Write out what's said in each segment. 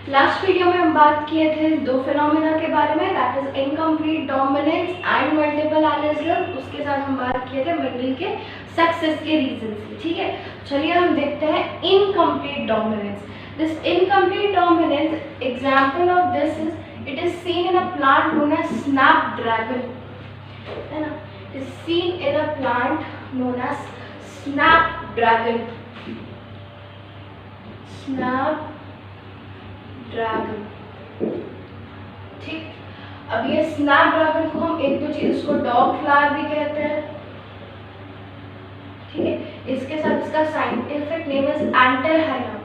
Last video में हम बात किए थे दो फिनोमेना के बारे में, that is incomplete dominance and multiple allelism. उसके साथ हम बात किए थे मेंडल के सक्सेस के रीजंस की। ठीक है, चलिए हम देखते हैं incomplete dominance. This incomplete dominance, example of this is it is seen in a plant known as snapdragon, है ना। It is seen in a plant known as snapdragon, snap dragon. ठीक, अब ये स्नैपड्रैगन को हम एक दो चीज, इसको डॉग फ्लावर भी कहते हैं। ठीक है, इसके साथ इसका साइंटिफिक नेम इज एंटरहाइनम,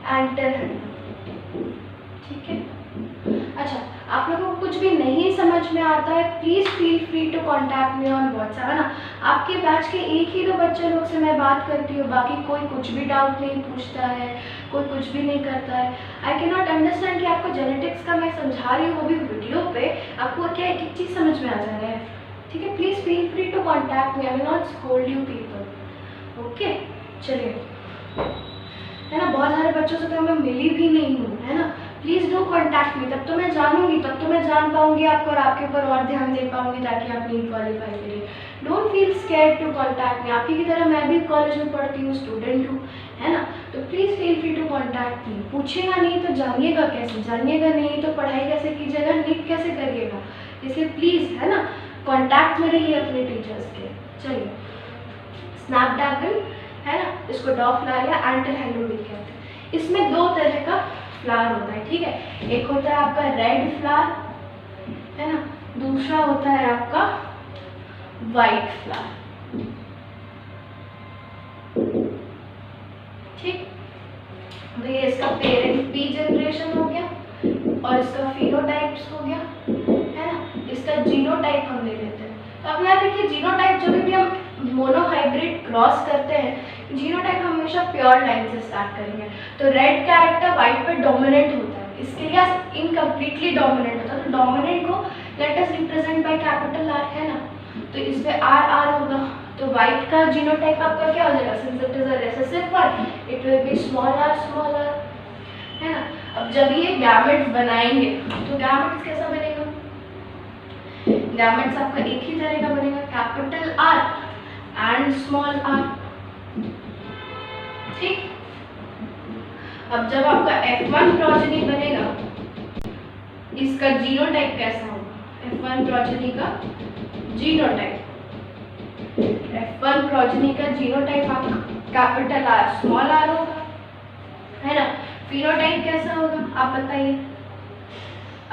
एंटरहाइनम। ठीक है, अच्छा, आप लोगों को कुछ भी नहीं समझ में आता है, please feel free to contact me on WhatsApp, है ना। आपके बैच के एक ही दो बच्चे लोग से मैं बात करती हूँ, बाकी कोई कुछ भी डाउट नहीं पूछता है, कोई कुछ भी नहीं करता है। आई कैन नॉट अंडरस्टैंड कि आपको जेनेटिक्स का मैं समझा रही हूँ, वो भी वीडियो पे, आपको क्या एक एक चीज़ समझ में आ जा रहा है। ठीक है, please feel free to contact me, I will not scold you people. Okay, चलिए, है ना। बहुत सारे बच्चों से तो मैं मिली भी नहीं हूँ, है ना। प्लीज़ डू कॉन्टैक्ट मी, तब तो मैं जानूंगी, तब तो मैं जान पाऊंगी आपको और आपके ऊपर और ध्यान दे पाऊंगी ताकि आप नीट क्वालिफाई करिए। Don't feel scared to contact me. आपकी की तरह मैं भी कॉलेज में पढ़ती हूँ, स्टूडेंट हूँ, है ना। तो please feel free to contact me. पूछिएगा नहीं तो जानिएगा कैसे, जानिएगा नहीं तो पढ़ाई कैसे कीजिएगा, नीट कैसे करिएगा। इसलिए प्लीज़, है ना, कॉन्टैक्ट में रहिए अपने टीचर्स के। चलिए, स्नैपड्रैगन, है ना, इसको डॉग फ्लावर या एंटरहाइनम भी कहते हैं। इसमें दो तरह का फ्लावर होता है। ठीक है, एक होता है आपका रेड फ्लावर, है ना, दूसरा होता है आपका वाइट फ्लावर। ठीक, तो ये इसका पेरेंट पी जनरेशन हो गया और इसका फिनोटाइप्स हो गया, है ना। इसका जीनोटाइप हम ले लेते हैं। तो अब यहाँ देखिए, जीनोटाइप जब भी हम मोनोहाइब्रिड क्रॉस करते हैं, जीनोटाइप हमेशा प्योर लाइन से स्टार्ट करेंगे। तो रेड कैरेक्टर वाइट पे डोमिनेंट होता है, इसके लिए इनकम्प्लीटली डोमिनेंट होता है। तो डोमिनेंट को let us represent by capital R, है ना। तो इस पे आर आर होगा। तो वाइट का जीनोटाइप आपका क्या हो जाएगा, since it is a recessive one, it will be small R, है ना। अब जब ये गैमेट्स बनाएंगे तो गैमेट्स कैसा बनेगा, गैमेट्स आपका एक ही तरह का बनेगा, capital R and small R. ठीक, अब जब आपका F1 प्रोजेनी बनेगा, इसका जीनोटाइप कैसा होगा, F1 प्रोजेनी का जीनोटाइप, F1 प्रोजेनी का जीनोटाइप आपका कैपिटल आर स्मॉल आर होगा, है ना। फिनोटाइप कैसा होगा आप बताइए।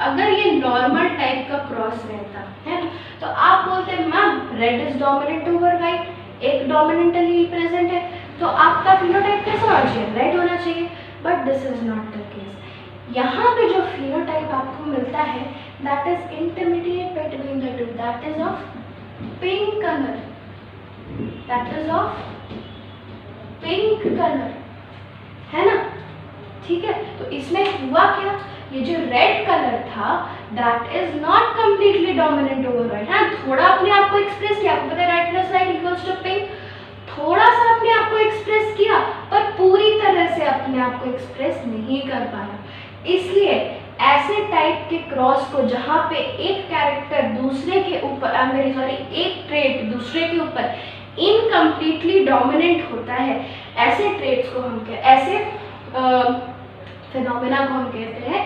अगर ये नॉर्मल टाइप का क्रॉस रहता है ना, तो आप बोलते हैं ma'am red is dominant over white, एक डोमिनेंट एलील प्रेजेंट है, तो आपका फिनोटाइप कैसा होना चाहिए, रेड होना चाहिए। But this is not the case. यहाँ पे जो फिनोटाइप आपको मिलता है that is intermediate between the two, that is of pink colour, that is of pink colour, है ना। ठीक है, तो इसमें हुआ क्या, ये जो रेड कलर था that is not completely dominant over white, है, थोड़ा अपने आप को एक्सप्रेस किया। आपको पता है red plus white equals to pink, थोड़ा सा अपने आप को एक्सप्रेस किया पर पूरी तरह से अपने आप को एक्सप्रेस नहीं कर पाया। इसलिए ऐसे टाइप के क्रॉस को जहाँ पे एक कैरेक्टर दूसरे के ऊपर, एक ट्रेट दूसरे के ऊपर इनकम्प्लीटली डोमिनेंट होता है, ऐसे ट्रेट्स को हम ऐसे फिनोमेना को हम कहते हैं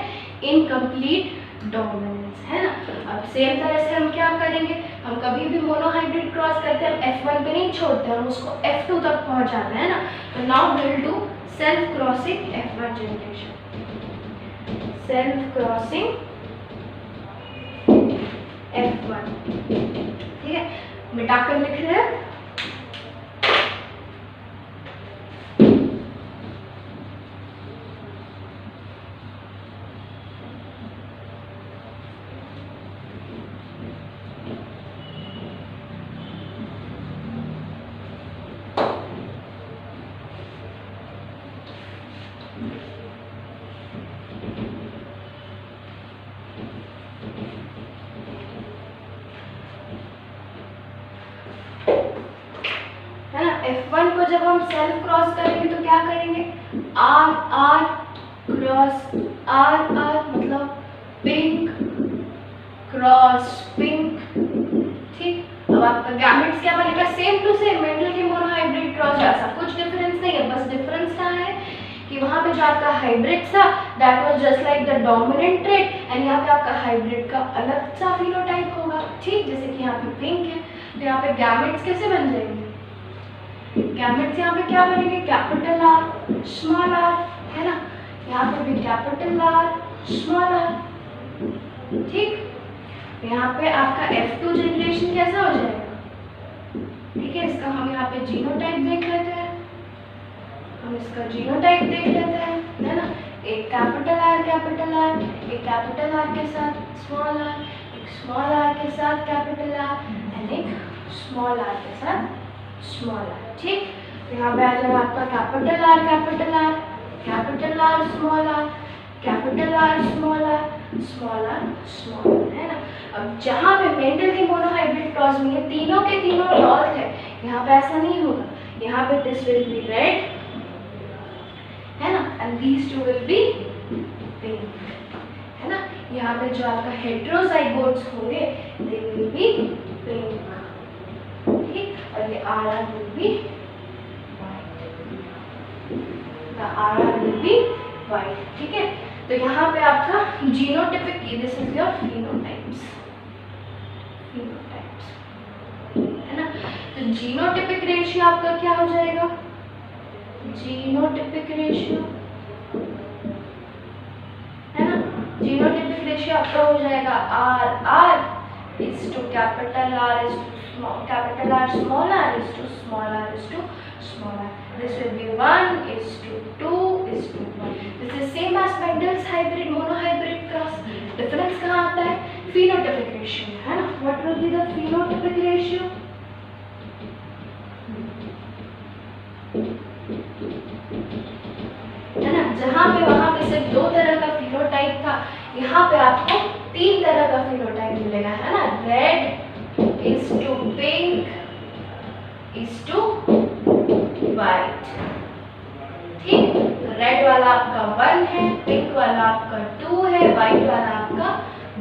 इनकम्प्लीट डोमिनेंस, है ना। अब सेम तरह से हम क्या करेंगे, हम कभी भी मोनोहाइब्रिड क्रॉस करते हैं, हम F1 पे नहीं छोड़ते, हम उसको F2 तक पहुंचाते हैं ना। तो now we will do self crossing F1 generation, self crossing F1। ठीक है, मिटाकर लिख रहे हैं। जब हम सेल्फ क्रॉस करेंगे तो क्या करेंगे, R R cross R R, मतलब पिंक क्रॉस पिंक। ठीक, अब आपका गैमेट्स क्या बनेगा, सेम टू सेम मेंडल के मोनोहाइब्रिड क्रॉस जैसा, कुछ डिफरेंस नहीं है, बस डिफरेंस कहाँ है कि वहां पे जो आपका हाइब्रिड था that was just like the dominant trait, and यहाँ पे आपका हाइब्रिड का अलग सा फिनोटाइप होगा। ठीक, जैसे कि यहाँ पे पिंक है, तो यहाँ पे गैमेट्स कैसे बन जाएंगे, गैमेट्स यहाँ पे क्या बनेंगे, कैपिटल आर स्मॉल आर, है ना, यहाँ पे भी कैपिटल आर स्मॉल आर। ठीक, यहाँ पे आपका F2 जनरेशन कैसा हो जाएगा, ठीक है, इसका हम यहाँ पे जीनोटाइप देख लेते हैं, हम इसका जीनोटाइप देख लेते हैं, है ना, एक कैपिटल आर एक कैपिटल आर के साथ स्मॉल आर, एक स्मॉल आर के साथ कैपिटल आर, एंड एक स्मॉल आर के साथ स्मॉल आर। ठीक, यहाँ पे आ जाएगा आपका capital R capital R capital R small R capital R small R small R small R, है ना। अब जहाँ पे मेंडल के मोनोहाइब्रिड क्रॉस में ये तीनों के तीनों डॉट है, यहाँ पे ऐसा नहीं होगा, यहाँ पे दिस विल बी रेड, है ना, and these two will be pink, है ना। यहाँ पे जो आपका हेटेरोजाइगोट्स होंगे दे विल बी पिंक, ठीक, और ये R R will be R will be white. ठीक है, तो यहाँ पे आपका genotypic, this is your phenotypes, है ना। तो जीनोटिपिक रेशियो आपका क्या हो जाएगा, जीनोटिपिक रेशियो, है ना, जीनोटिपिक रेशियो आपका हो जाएगा R R is two capital R is two capital R small r is to small r is to small r. This will be 1 is to 2 is to 1. This is same as Mendel's hybrid monohybrid cross. Difference कहाँ आता है, phenotypic ratio, है ना. What will be the phenotypic ratio? है ना, जहाँ पे वहाँ पे सिर्फ 2 तरह का फिनोटाइप था, यहाँ पे आपको 3 तरह का फिनोटाइप मिलेगा, है ना. Red is to pink is to white. ठीक, तो रेड वाला आपका 1 है, पिंक वाला आपका 2 है, व्हाइट वाला आपका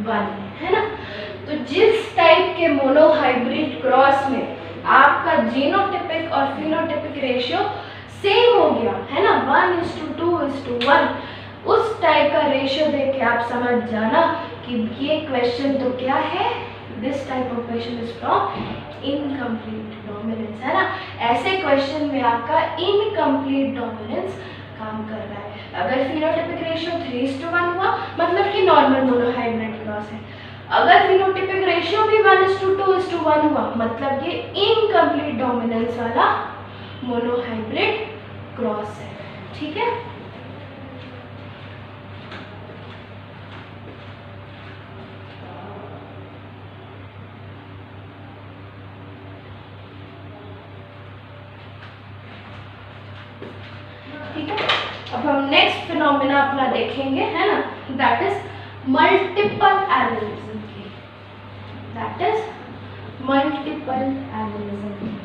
1 है ना. तो जिस टाइप के मोनोहाइब्रिड क्रॉस में आपका जीनोटिपिक और फिनोटिपिक रेशियो सेम हो गया, है ना, 1:2:1, उस टाइप का रेशियो देख के आप समझ जाना कि ये क्वेश्चन तो क्या है, this type of question is from incomplete dominance, है ना. ऐसे क्वेश्चन में आपका इनकम्प्लीट डोमिनेंस काम कर रहा है. अगर फिनोटिपिक रेशियो 3:1 हुआ मतलब कि नॉर्मल मोनोहाइब्रिड क्रॉस है. अगर फिनोटिपिक रेशियो भी 1:2:1 हुआ मतलब ये इनकम्प्लीट डोमिनेंस वाला मोनोहाइब्रिड क्रॉस है. ठीक है, ठीक है. अब हम नेक्स्ट फिनोमेना अपना देखेंगे, है ना, दैट इज मल्टीपल एलिलिज्म की, that is multiple allelism.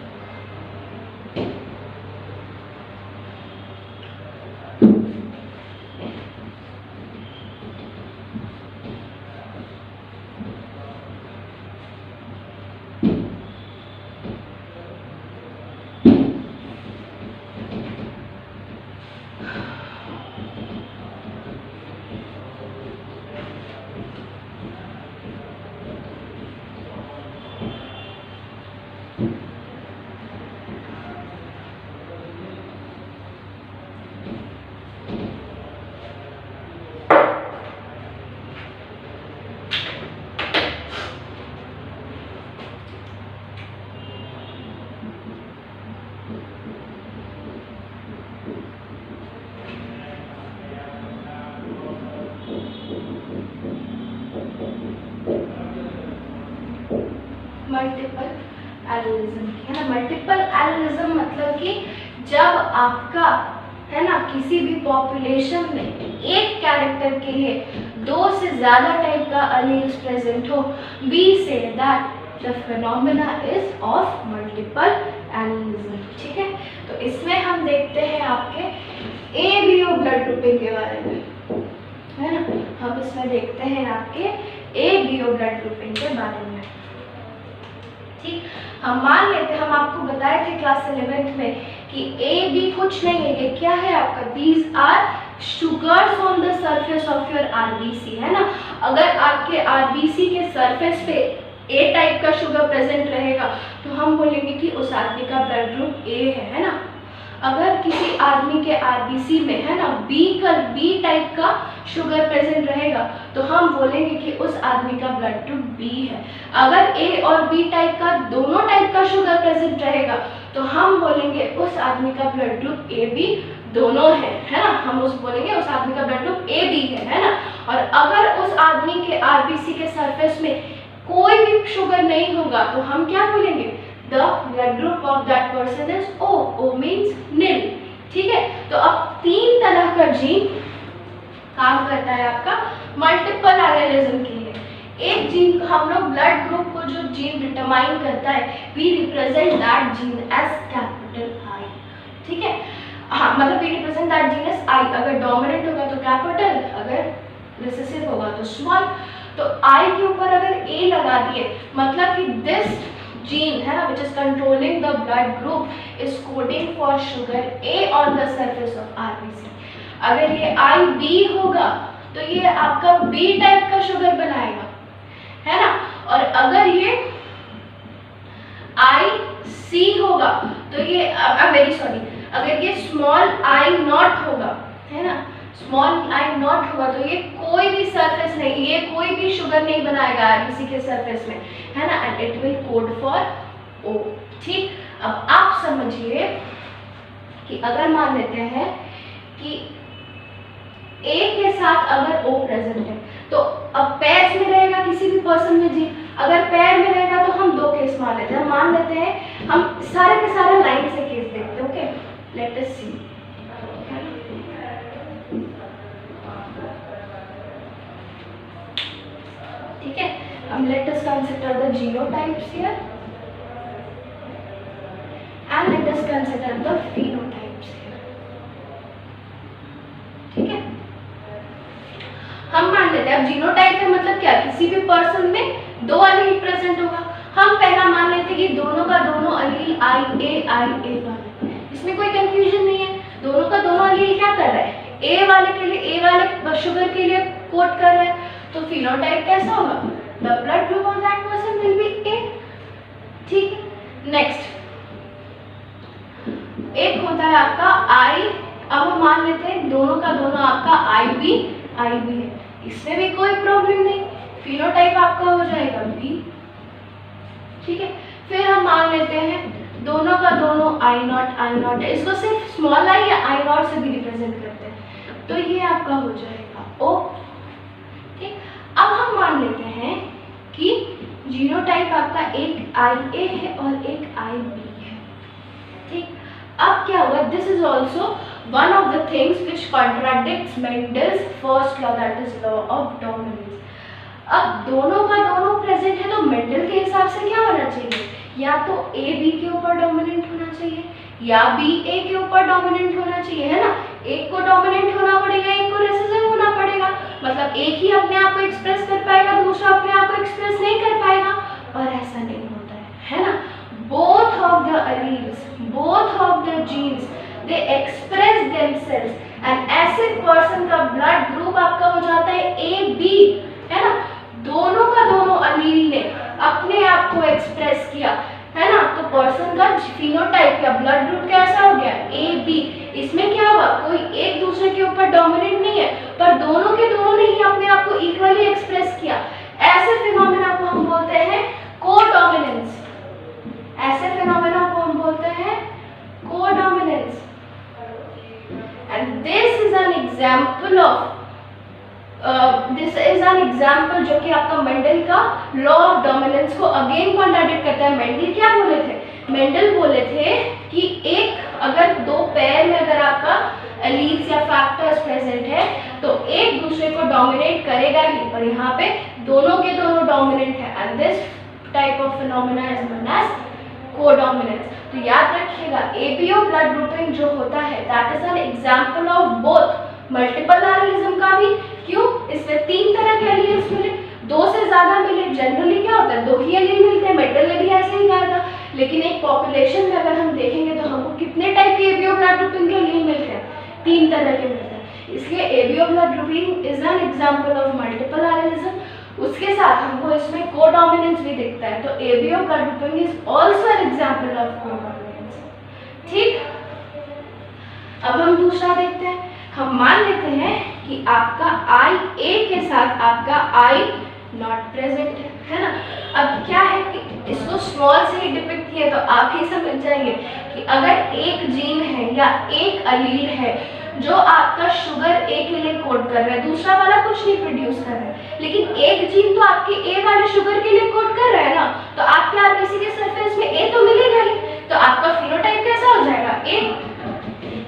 Multiple allelism, है ना. मल्टीपल एलिलिज्म मतलब कि जब आपका, है ना, किसी भी पॉपुलेशन में एक कैरेक्टर के लिए 2 से ज़्यादा टाइप का एलील्स प्रेजेंट हो, we say that the phenomena is of multiple allelism. ठीक है, तो तो इसमें हम देखते हैं आपके ABO ब्लड ग्रुपिंग के बारे में, है ना। हम इसमें देखते हैं आपके ABO ब्लड ग्रुपिंग के बारे में। ठीक, हम मान लेते हैं, हम आपको बताए थे क्लास 11th में कि AB कुछ नहीं है, ये क्या है आपका, these are sugars on the surface of your RBC, है ना। अगर आपके RBC के सरफेस पे A टाइप का शुगर प्रेजेंट रहेगा तो हम बोलेंगे कि उस आदमी का ब्लड ग्रुप A है ना। अगर किसी आदमी के RBC में, है ना, B टाइप का शुगर प्रेजेंट रहेगा तो हम बोलेंगे कि उस आदमी का ब्लड ग्रुप B है। अगर A और B टाइप का दोनों टाइप का शुगर प्रेजेंट रहेगा तो हम बोलेंगे उस आदमी का ब्लड ग्रुप AB दोनों है ना। हम उस बोलेंगे उस आदमी का ब्लड ग्रुप AB है ना। और अगर उस आदमी के RBC के सरफेस में कोई भी शुगर नहीं होगा तो हम क्या बोलेंगे, the blood group of that person is O means nil. ठीक है, तो अब 3 तरह का जीन काम करता है आपका मल्टीपल एलिलिज्म के लिए। एक जीन, हम लोग ब्लड ग्रुप को जो जीन डिटरमाइन करता है, we represent that gene as capital I। ठीक है, हाँ, मतलब we represent that gene as I। अगर डोमिनेंट होगा तो कैपिटल, अगर रिसेसिव होगा तो स्मॉल। तो I के ऊपर अगर A लगा दिए मतलब कि दिस gene है ना which is controlling the blood group is coding for sugar A on the surface of RBC। अगर ये IB होगा तो ये आपका B टाइप का शुगर बनाएगा, है ना। और अगर ये IC होगा तो ये अगर ये स्मॉल I नॉट होगा, है ना, स्मॉल I नॉट होगा तो ये कोई भी सरफेस नहीं, ये कोई भी शुगर नहीं बनाएगा RBC के सरफेस में, है ना, and it will code for O। ठीक, अब आप समझिए कि अगर मान लेते हैं कि A के साथ अगर O प्रेजेंट है तो अब पैर में रहेगा किसी भी पर्सन में जी, अगर पैर में रहेगा तो हम 2 केस मान लेते हैं। मान लेते हैं हम सारे के सारे लाइन से केस देखते हैं। ओके, लेट अस सी। ठीक है, हम let us consider the genotypes here and let us consider the phenotypes here। ठीक है, हम मान लेते हैं अब जीनोटाइप का मतलब क्या, किसी भी पर्सन में 2 एलील प्रेजेंट होगा। हम पहला मान लेते हैं कि दोनों का दोनों एलील IA इसमें कोई कंफ्यूजन नहीं है, दोनों का दोनों एलील क्या कर रहा है, A वाले के लिए, A वाले शुगर के लिए कोड कर रहा है। तो फिनोटाइप कैसा होगा, the blood group of that person will be A। ठीक, नेक्स्ट एक होता है आपका I। अब हम मान लेते हैं दोनों का दोनों आपका IB है, इसमें भी कोई प्रॉब्लम नहीं, फिनोटाइप आपका हो जाएगा B। ठीक है, फिर हम मान लेते हैं दोनों का दोनों I नॉट है, इसको सिर्फ स्मॉल I या I नॉट से भी रिप्रेजेंट करते हैं, तो ये आपका हो जाएगा O। ठीक, अब हम मान लेते हैं कि जीनोटाइप आपका एक IA है और एक IB है। ठीक, अब क्या हुआ, this is also one of the things which contradicts Mendel's first law, that is law of dominance. अब दोनों का दोनों प्रेजेंट है तो मेंडल के हिसाब से क्या होना चाहिए, या तो A B के ऊपर डोमिनेंट होना चाहिए या B A के ऊपर डोमिनेंट होना चाहिए, है ना। एक को डोमिनेंट होना पड़ेगा, एक को रिसेसिव होना पड़ेगा, मतलब एक ही अपने आप को एक्सप्रेस कर पाएगा, दूसरा अपने आप को एक्सप्रेस नहीं कर पाएगा, और ऐसा नहीं होता है ना। Both of the alleles, both of the genes, they express themselves, and ऐसे पर्सन का ब्लड ग्रुप आपका हो जाता है AB, है ना। दोनों का दोनों अलील ने अपने आप को एक्सप्रेस किया, है ना, तो पर्सन का फिनोटाइप या ब्लड ग्रुप कैसा हो गया, AB। इसमें क्या हुआ, कोई एक दूसरे के ऊपर डोमिनेंट नहीं है, पर दोनों के दोनों ने ही अपने आप को इक्वली एक्सप्रेस किया। ऐसे फिनोमेना को हम बोलते हैं कोडोमिनेंस, ऐसे फिनोमेना को हम बोलते हैं codominance. And this is an example of जो कि आपका मेंडल का लॉ ऑफ डोमिनेंस को अगेन कॉन्ट्राडिक्ट करता है। मेंडल क्या बोले थे, मेंडल बोले थे कि एक अगर 2 पेयर में अगर आपका एलील्स या फैक्टर्स प्रेजेंट है तो एक दूसरे को डोमिनेट करेगा ही, पर यहाँ पे दोनों के दोनों डोमिनेंट है, and this type of phenomena is known as codominance. तो याद रखिएगा एबीओ ब्लड ग्रुपिंग जो होता है that is an example of both multiple allelism का भी। क्यों? इसमें 3 तरह के एलील्स मिले, 2 से ज्यादा मिले। जनरली क्या होता है 2 ही एलील मिलते हैं, मेटल ने भी ऐसे ही कहा था। लेकिन एक पॉपुलेशन में अगर हम देखेंगे तो हमको कितने टाइप के एबीओ ब्लड ग्रुपिंग के एलील मिलते हैं? 3 तरह के मिलते हैं। इसलिए ABO blood grouping is an example of multiple allelism. उसके साथ हमको इसमें कोडोमिनेंस भी दिखता है, तो ABO blood grouping is also an example of codominance. ठीक, अब हम दूसरा देखते हैं। हम मान लेते हैं कि आपका आई ए के साथ आपका आई नॉट प्रेजेंट है ना। अब क्या है कि इसको स्मॉल से ही डिपिक्ट किया तो आप ही समझ जाइए कि अगर एक जीन है या एक अलील है जो आपका शुगर ए के लिए कोड कर रहा है, दूसरा वाला कुछ नहीं प्रोड्यूस कर रहा है, लेकिन एक जीन तो आपके ए वाले शुगर के लिए कोड कर रहा है ना, तो आपके आरबीसी के सरफेस में ए तो मिलेगा ही, तो आपका फिनोटाइप कैसा हो जाएगा? ए।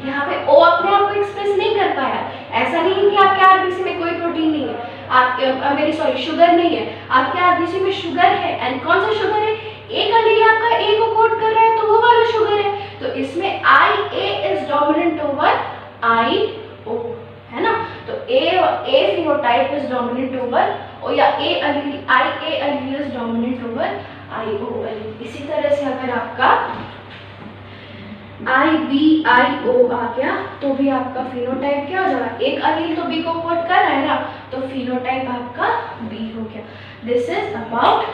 यहाँ पे ओ अपने आप को एक्सप्रेस नहीं कर पाया। ऐसा नहीं है कि आपके आरबीसी में कोई प्रोटीन नहीं है, आपके शुगर नहीं है, आपके आरबीसी में शुगर है। एंड कौन सा शुगर है? एक एलील आपका ए को कोड कर रहा है तो वो वाला शुगर है। तो इसमें I A is dominant over I O, है ना। तो A phenotype is dominant over O, या A allele I A allele is dominant over I O allele. इसी तरह से अगर आपका आई बी आई ओ आ गया तो भी आपका फिनोटाइप क्या हो जाएगा? एक एलील तो बी को कोड कर रहा है ना, तो फिनोटाइप आपका बी हो गया। दिस इज अबाउट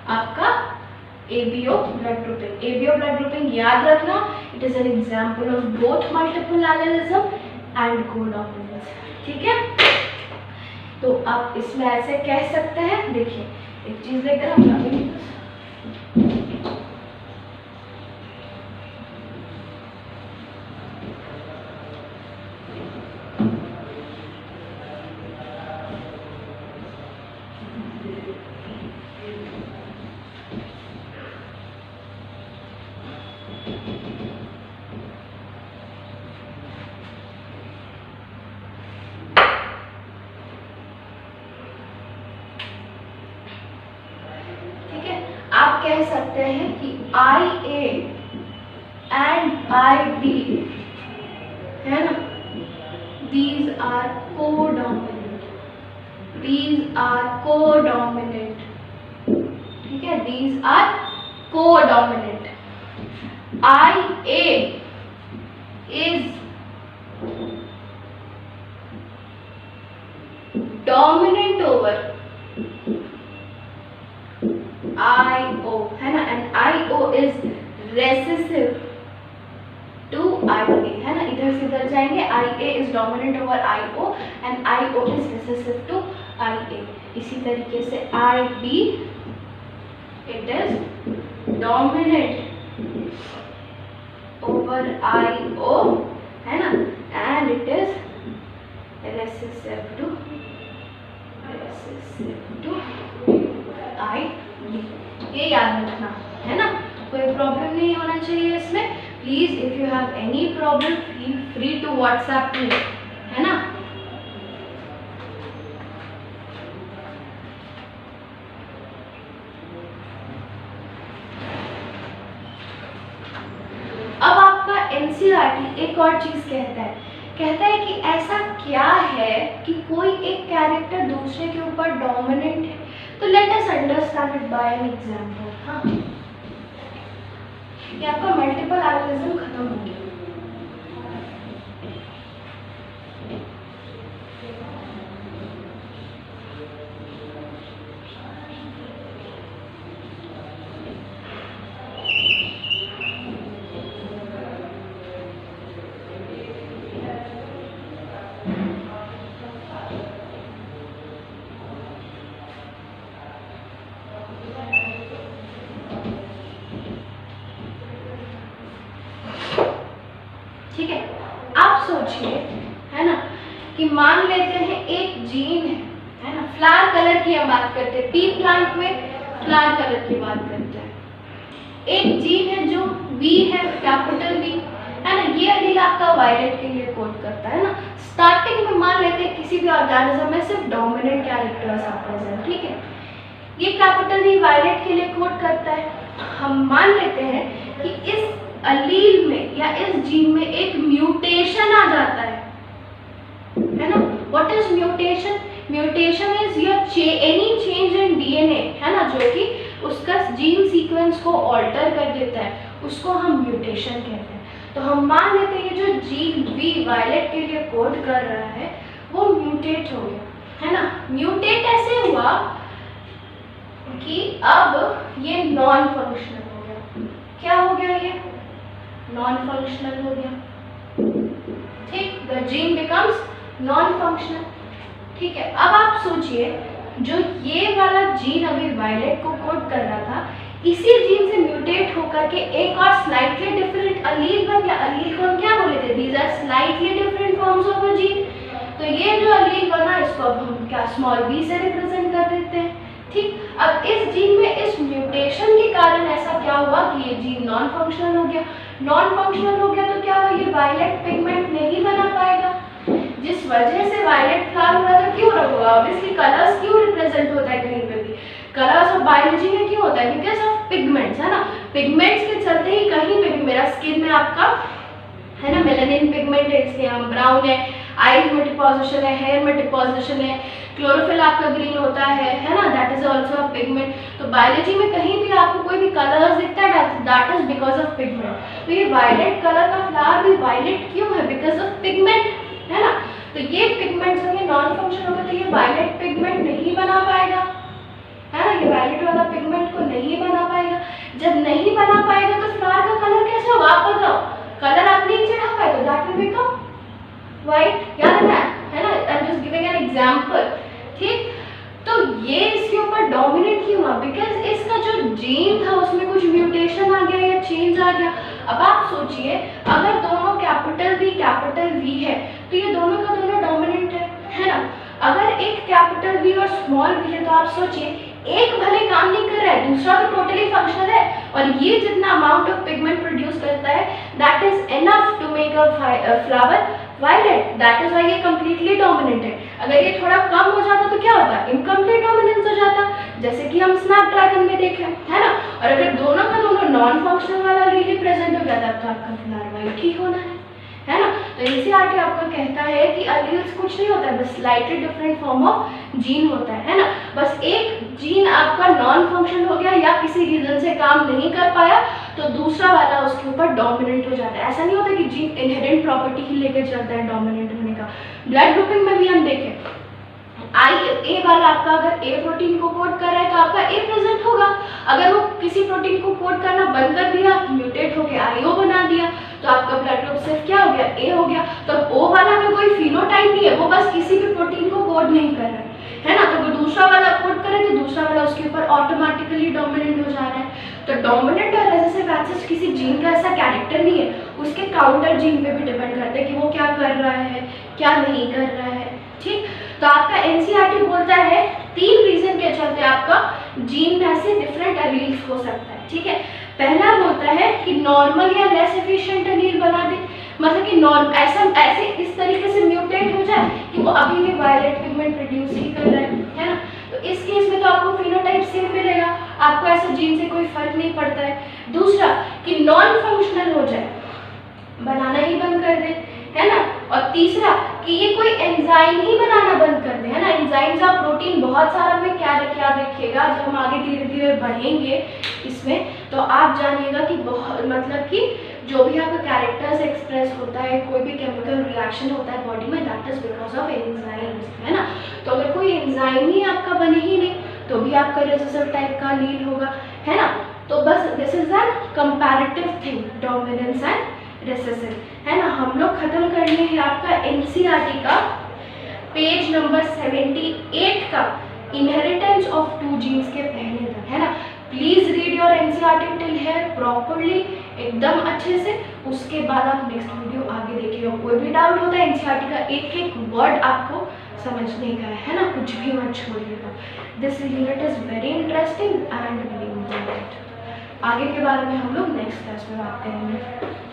आपका ABO blood grouping. ABO blood grouping याद रखना, it is an example of both multiple allelism and codominance. ठीक है, तो आप इसमें ऐसे कह सकते हैं। देखिए एक चीज लेकर हम आप कह सकते हैं कि आई ए एंड आई बी है ना, these are codominant, these are codominant. ठीक है, these are codominant. I A is dominant over IO है ना, and IO is recessive to IA है ना। इधर से इधर जाएंगे, IA is dominant over IO and IO is recessive to IA। इसी तरीके से IB it is dominant over IO है ना, and it is recessive to IB। ये याद रखना है ना, कोई प्रॉब्लम नहीं होना चाहिए इसमें। Please if you have any problem feel free to WhatsApp me, है ना। अब आपका एनसीईआरटी एक और चीज कहता है कि ऐसा क्या है कि कोई एक कैरेक्टर दूसरे के ऊपर डोमिनेंट है। तो let us understand it by an example. हाँ, ये आपका मल्टीपल एलिलिज्म खत्म हो गया। ठीक है, आप सोचिए है ना कि मान लेते हैं एक जीन है ना, फ्लावर कलर की हम बात करते हैं, पी प्लांट में फ्लावर कलर की बात करते हैं। एक जीन है जो वी है, कैपिटल वी है ना, ये एलील आपका वायलेट के लिए कोड करता है ना। स्टार्टिंग में मान लेते हैं किसी भी ऑर्गेनिज्म में सिर्फ डोमिनेंट कैरेक्टर्स आते हैं, ठीक है। ये कैपिटल वी वायलेट के लिए कोड करता है। हम मान लेते हैं कि इस अलील में या इस जीन में एक म्यूटेशन आ जाता है ना। What is mutation? Mutation is your any change in DNA, है ना, जो कि उसका जीन सीक्वेंस को ऑल्टर कर देता है, उसको हम म्यूटेशन कहते हैं। तो हम मान लेते हैं ये जो जीन वी वायलेट के लिए कोड कर रहा है वो म्यूटेट हो गया, है ना। म्यूटेट ऐसे हुआ कि अब ये नॉन फंक्शनल हो गया। क्या हो गया? ये नॉन फंक्शनल हो गया, ठीक। The gene becomes non functional, ठीक है। अब आप सोचिए, जो ये वाला जीन अभी वायलेट को कोड कर रहा था, इसी जीन से म्यूटेट होकर के एक और स्लाइटली डिफरेंट अलील बन गया। अलील को हम क्या बोले थे? These are slightly different forms of a gene. तो ये जो अलील बना, इसको अब हम क्या स्मॉल b से रिप्रेजेंट कर देते हैं, ठीक। अब इस जीन में इस म्यूटेशन के कारण ऐसा क्या हुआ कि ये जीन नॉन फंक्शनल हो गया। नॉन फंक्शनल हो गया तो क्या हुआ? ये वायलेट पिगमेंट नहीं बना पाएगा। जिस वजह से वायलेट फ्लावर हो रहा था, क्यों होगा? ऑब्वियसली कलर्स क्यों रिप्रेजेंट होता है कहीं पे भी? कलर्स ऑफ बायोलॉजी में क्यों होता है? बिकॉज ऑफ पिगमेंट्स, है ना। पिगमेंट्स के चलते ही कहीं पे भी मेरा स्किन में आपका, है ना, मेलानिन पिगमेंट है, इसलिए हम ब्राउन है, आईज में डिपोजिशन है, हेयर में डिपोजिशन है, क्लोरोफिल आपका ग्रीन होता है ना, that is also a pigment. तो बायोलॉजी में कहीं भी आपको कोई भी कलर्स दिखता है, that is because of pigment. तो ये वायलेट कलर का फ्लावर भी वायलेट क्यों है? बिकॉज ऑफ पिगमेंट, है ना। तो ये पिगमेंट जब ये नॉन फंक्शन होगा तो ये वायलेट पिगमेंट नहीं बना पाएगा, है ना। ये वायलेट वाला पिगमेंट को नहीं बना पाएगा। जब नहीं बना पाएगा तो फ्लावर का कलर कैसे होगा? आप बताओ। कलर आप नहीं चढ़ा पाए तो दैट विल बिकम व्हाइट। याद है ना। I am just giving an example, ठीक। तो ये इसके ऊपर डोमिनेट क्यों हुआ? बिकॉज इसका जो जीन था उसमें कुछ म्यूटेशन आ गया या चेंज आ गया। अब आप सोचिए, अगर दोनों कैपिटल वी है तो ये दोनों का दोनों डोमिनेंट है ना। अगर एक कैपिटल वी और स्मॉल वी है तो आप सोचिए, एक भले काम नहीं कर रहा है, दूसरा तो टोटली फंक्शनल है, और ये जितना अमाउंट ऑफ पिगमेंट प्रोड्यूस करता है that is enough to make a flower violet. That is why ये कंप्लीटली डोमिनेंट है। अगर ये थोड़ा कम हो जाता तो क्या होता? इनकम्प्लीट डोमिनेंस हो जाता, जैसे कि हम स्नैपड्रैगन में देखें, है ना। और अगर दोनों का दोनों नॉन फंक्शनल वाला रियली प्रेजेंट हो जाता तो आपका फ्लावर वाइट ही होना है ना। तो एनसीईआरटी आपको कहता है कि अलील्स कुछ नहीं होता है, बस slightly different form of gene होता है ना। बस एक जीन आपका नॉन फंक्शन हो गया या किसी रीजन से काम नहीं कर पाया तो दूसरा वाला उसके ऊपर डोमिनेंट हो जाता है। ऐसा नहीं होता कि जीन इनहेरेंट प्रॉपर्टी ही लेकर चलता है डोमिनेंट होने का। ब्लड ग्रुपिंग में भी हम देखें, ए वाला आपका अगर ए प्रोटीन को कोड कर रहा है तो आपका ए प्रेजेंट होगा। अगर वो किसी प्रोटीन को कोड करना बंद कर दिया, म्यूटेट होकर आईओ बना दिया, तो आपका ब्लड ग्रुप सिर्फ क्या हो गया? ए हो गया। तो ओ वाला में कोई फिनोटाइप नहीं है, वो बस किसी भी प्रोटीन को कोड नहीं कर रहा है ना। तो वो दूसरा वाला कोड करे तो दूसरा वाला उसके ऊपर ऑटोमेटिकली डोमिनेंट हो जा रहा है। तो डोमिनेंट और रेसेसिव एक्सेस किसी जीन का ऐसा कैरेक्टर नहीं है, उसके काउंटर जीन पे भी डिपेंड करते हैं कि वो क्या कर रहा है, क्या नहीं कर रहा है, ठीक। तो आपका एनसीईआरटी बोलता है 3 रीजन के चलते आपका जीन में ऐसे डिफरेंट एलील्स हो सकता है, ठीक है। पहला बोलता है कि नॉर्मल या लेस एफिशिएंट एलील बना दे, मतलब कि ऐसे इस तरीके से म्यूटेट हो जाए कि वो अभी भी वायलेट पिगमेंट प्रोड्यूस ही कर रहा है ना। तो इस केस में तो आपको फिनोटाइप सेम मिलेगा, आपको ऐसा जीन से कोई फर्क नहीं पड़ता है। दूसरा कि नॉन फंक्शनल हो जाए, बनाना ही बंद कर दे, है ना। और तीसरा कि ये कोई एंजाइम ही बनाना बंद कर दे, है ना। एंजाइम्स का प्रोटीन बहुत सारा में क्या याद रखिएगा, जब हम आगे धीरे धीरे बढ़ेंगे इसमें तो आप जानिएगा कि बहुत मतलब कि जो भी आपका कैरेक्टर्स एक्सप्रेस होता है, कोई भी केमिकल रिएक्शन होता है बॉडी में, that is because of enzymes, है ना। तो अगर कोई एंजाइम ही आपका बने ही नहीं तो भी आपका रेसेसिव टाइप का लील होगा, है ना। तो बस this is an comparative thing, dominance and recessive, है ना। हम लोग खत्म कर लिए हैं आपका एनसीईआरटी का पेज नंबर 78 का इनहेरिटेंस ऑफ 2 जीन्स के पहले तक, है ना। Please read your NCERT till here properly, एकदम अच्छे से। उसके बाद आप नेक्स्ट वीडियो आगे देखिएगा। कोई भी डाउट होता है एनसीईआरटी का एक एक वर्ड आपको समझने का है ना, कुछ भी मत छोड़िएगा। This unit is very interesting and very important. आगे के बारे में हम लोग नेक्स्ट क्लास में बात करेंगे।